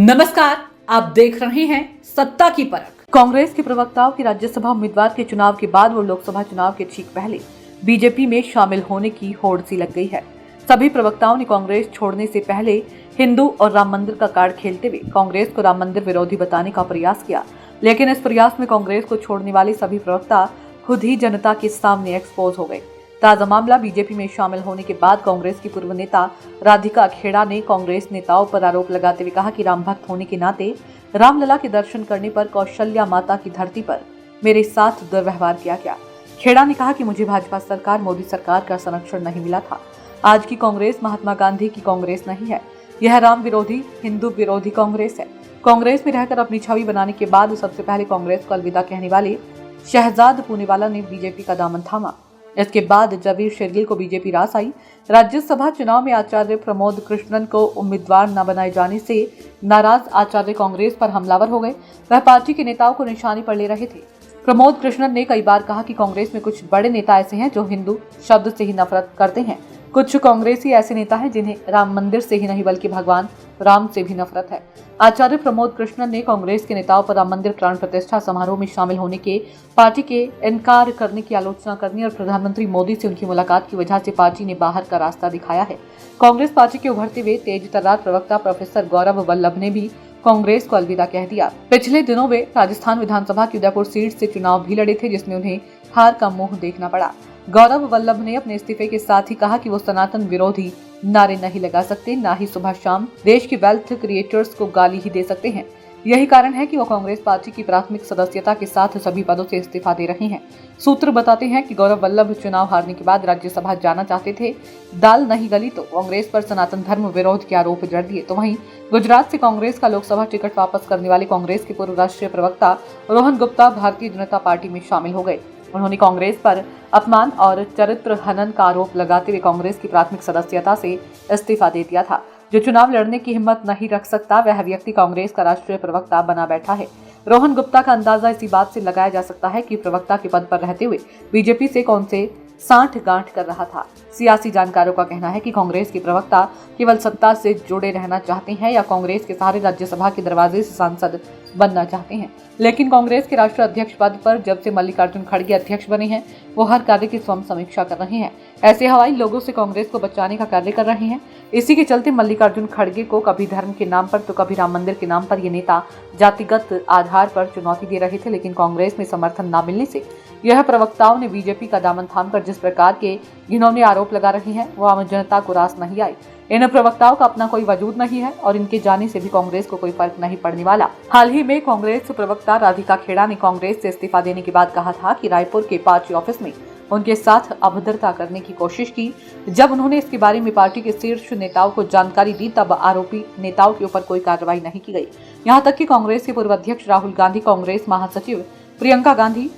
नमस्कार, आप देख रहे हैं सत्ता की परख। कांग्रेस के प्रवक्ताओं की राज्यसभा उम्मीदवार के चुनाव के बाद वो लोकसभा चुनाव के ठीक पहले बीजेपी में शामिल होने की होड़ सी लग गई है। सभी प्रवक्ताओं ने कांग्रेस छोड़ने से पहले हिंदू और राम मंदिर का कार्ड खेलते हुए कांग्रेस को राम मंदिर विरोधी बताने का प्रयास किया, लेकिन इस प्रयास में कांग्रेस को छोड़ने वाले सभी प्रवक्ता खुद ही जनता के सामने एक्सपोज हो गए। ताजा मामला, बीजेपी में शामिल होने के बाद कांग्रेस की पूर्व नेता राधिका खेड़ा ने कांग्रेस नेताओं पर आरोप लगाते हुए कहा कि राम भक्त होने के नाते रामलला के दर्शन करने पर कौशल्या माता की धरती पर मेरे साथ दुर्व्यवहार किया गया। खेड़ा ने कहा कि मुझे भाजपा सरकार, मोदी सरकार का संरक्षण नहीं मिला था। आज की कांग्रेस महात्मा गांधी की कांग्रेस नहीं है, यह राम विरोधी, हिंदू विरोधी कांग्रेस है। कांग्रेस में रहकर अपनी छवि बनाने के बाद सबसे पहले कांग्रेस को अलविदा कहने वाले शहजाद पूनेवाला ने बीजेपी का दामन थामा। इसके बाद जबीर शेरगिल को बीजेपी रास आई। राज्यसभा चुनाव में आचार्य प्रमोद कृष्णन को उम्मीदवार न बनाए जाने से नाराज आचार्य कांग्रेस पर हमलावर हो गए। वह पार्टी के नेताओं को निशाने पर ले रहे थे। प्रमोद कृष्णन ने कई बार कहा कि कांग्रेस में कुछ बड़े नेता ऐसे हैं जो हिंदू शब्द से ही नफरत करते हैं। कुछ कांग्रेसी ऐसे नेता हैं जिन्हें राम मंदिर से ही नहीं बल्कि भगवान राम से भी नफरत है। आचार्य प्रमोद कृष्णन ने कांग्रेस के नेताओं पर राम मंदिर प्राण प्रतिष्ठा समारोह में शामिल होने के, पार्टी के इनकार करने की आलोचना करने और प्रधानमंत्री मोदी से उनकी मुलाकात की वजह से पार्टी ने बाहर का रास्ता दिखाया है। कांग्रेस पार्टी के उभरते हुए तेज तर्रार प्रवक्ता प्रोफेसर गौरव वल्लभ ने भी कांग्रेस को अलविदा कह दिया। पिछले दिनों वे राजस्थान विधानसभा की उदयपुर सीट से चुनाव भी लड़े थे, जिसमें उन्हें हार का मुंह देखना पड़ा। गौरव वल्लभ ने अपने इस्तीफे के साथ ही कहा कि वो सनातन विरोधी नारे नहीं लगा सकते, ना ही सुबह शाम देश के वेल्थ क्रिएटर्स को गाली ही दे सकते हैं। यही कारण है कि वो कांग्रेस पार्टी की प्राथमिक सदस्यता के साथ सभी पदों से इस्तीफा दे रहे हैं। सूत्र बताते हैं कि गौरव वल्लभ चुनाव हारने के बाद राज्यसभा जाना चाहते थे। दाल नहीं गली तो कांग्रेस पर सनातन धर्म विरोध के आरोप जड़ दिए। तो वहीं गुजरात से कांग्रेस का लोकसभा टिकट वापस करने वाले कांग्रेस के पूर्व राष्ट्रीय प्रवक्ता रोहन गुप्ता भारतीय जनता पार्टी में शामिल हो गए। उन्होंने कांग्रेस पर अपमान और चरित्र हनन का आरोप लगाते हुए कांग्रेस की प्राथमिक सदस्यता से इस्तीफा दे दिया था। जो चुनाव लड़ने की हिम्मत नहीं रख सकता, वह व्यक्ति कांग्रेस का राष्ट्रीय प्रवक्ता बना बैठा है। रोहन गुप्ता का अंदाजा इसी बात से लगाया जा सकता है कि प्रवक्ता के पद पर रहते हुए बीजेपी से कौन से सांठ-गांठ कर रहा था। सियासी जानकारों का कहना है कि कांग्रेस के प्रवक्ता केवल सत्ता से जुड़े रहना चाहते हैं या कांग्रेस के सहारे राज्यसभा के दरवाजे से सांसद बनना चाहते हैं। लेकिन कांग्रेस के राष्ट्रीय अध्यक्ष पद पर जब से मल्लिकार्जुन खड़गे अध्यक्ष बने हैं, वो हर कार्य की स्वयं समीक्षा कर रहे हैं। ऐसे हवाई लोगों से कांग्रेस को बचाने का कार्य कर रहे हैं। इसी के चलते मल्लिकार्जुन खड़गे को कभी धर्म के नाम पर तो कभी राम मंदिर के नाम पर ये नेता जातिगत आधार पर चुनौती दे रहे थे, लेकिन कांग्रेस में समर्थन न मिलने से यह प्रवक्ताओं ने बीजेपी का दामन थामकर जिस प्रकार के घिनौने आरोप लगा रहे हैं, वो आम जनता को रास नहीं आए। इन प्रवक्ताओं का अपना कोई वजूद नहीं है और इनके जाने से भी कांग्रेस को कोई फर्क नहीं पड़ने वाला। हाल ही में कांग्रेस प्रवक्ता राधिका खेड़ा ने कांग्रेस से इस्तीफा देने के बाद कहा था कि रायपुर के पार्टी ऑफिस में उनके साथ अभद्रता करने की कोशिश की। जब उन्होंने इसके बारे में पार्टी के शीर्ष नेताओं को जानकारी दी, तब आरोपी नेताओं के ऊपर कोई कार्रवाई नहीं की गई। यहाँ तक कि कांग्रेस के पूर्व अध्यक्ष राहुल गांधी, कांग्रेस महासचिव प्रियंका गांधी,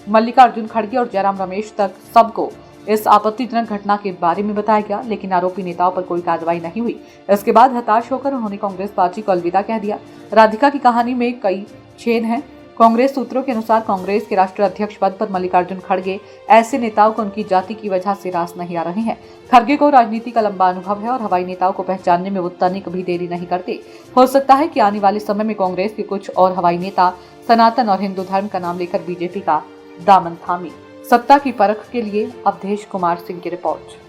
मल्लिकार्जुन खड़गे और जयराम रमेश तक सबको इस आपत्तिजनक घटना के बारे में बताया गया, लेकिन आरोपी नेताओं पर कोई कार्रवाई नहीं हुई। इसके बाद हताश होकर उन्होंने कांग्रेस पार्टी को अलविदा कह दिया। राधिका की कहानी में कई छेद हैं। कांग्रेस सूत्रों के अनुसार कांग्रेस के राष्ट्रीय अध्यक्ष पद पर मल्लिकार्जुन खड़गे ऐसे नेताओं को उनकी जाति की वजह से रास नहीं आ रहे हैं। खड़गे को राजनीति का लंबा अनुभव है और हवाई नेताओं को पहचानने में वो तनिक भी देरी नहीं करते। हो सकता है कि आने वाले समय में कांग्रेस के कुछ और हवाई नेता सनातन और हिंदू धर्म का नाम लेकर बीजेपी का दामन थामे। सत्ता की परख के लिए अवधेश कुमार सिंह की रिपोर्ट।